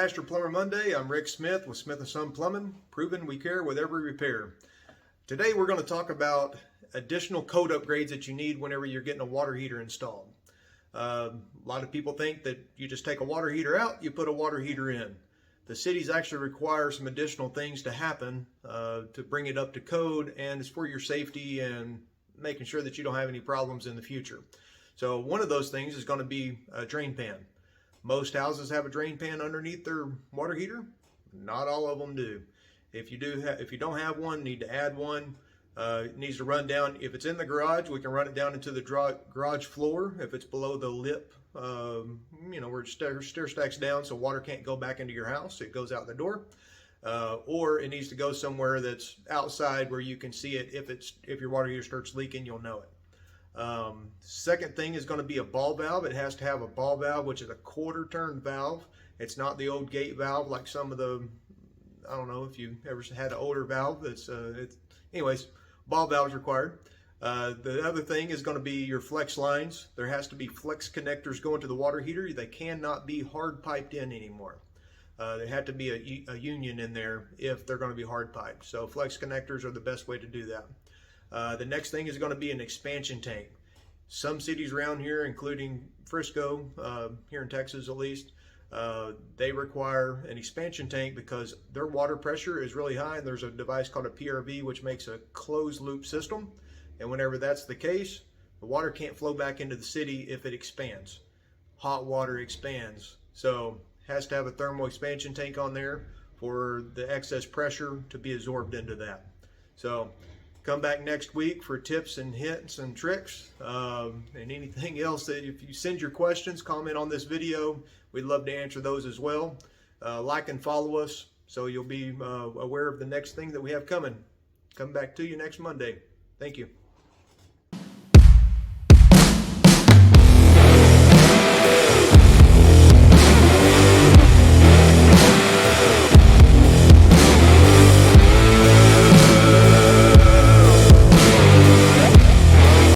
Master Plumber Monday. I'm Rick Smith with Smith & Son Plumbing, proving we care with every repair. Today we're going to talk about additional code upgrades that you need whenever you're getting a water heater installed. A lot of people think that you just take a water heater out, you put a water heater in. The cities actually require some additional things to happen to bring it up to code, and it's for your safety and making sure that you don't have any problems in the future. So one of those things is going to be a drain pan. Most houses have a drain pan underneath their water heater. Not all of them do. If you don't have one, need to add one. It needs to run down. If it's in the garage, we can run it down into the garage floor. If it's below the lip, where it stair stacks down, so water can't go back into your house. It goes out the door. Or it needs to go somewhere that's outside where you can see it. If your water heater starts leaking, you'll know it. Second thing is going to be a ball valve. It has to have a ball valve, which is a quarter turn valve. It's not the old gate valve like some of the, I don't know if you ever had an older valve. Anyways, ball valve is required. The other thing is going to be your flex lines. There has to be flex connectors going to the water heater. They cannot be hard piped in anymore. There had to be a union in there if they're going to be hard piped. So flex connectors are the best way to do that. The next thing is going to be an expansion tank. Some cities around here, including Frisco, here in Texas at least, they require an expansion tank because their water pressure is really high, and there's a device called a PRV which makes a closed loop system. And whenever that's the case, the water can't flow back into the city if it expands. Hot water expands. So has to have a thermal expansion tank on there for the excess pressure to be absorbed into that. So come back next week for tips and hints and tricks and anything else. That if you send your questions, comment on this video, we'd love to answer those as well. Like and follow us so you'll be aware of the next thing that we have coming. Come back to you next Monday. Thank you.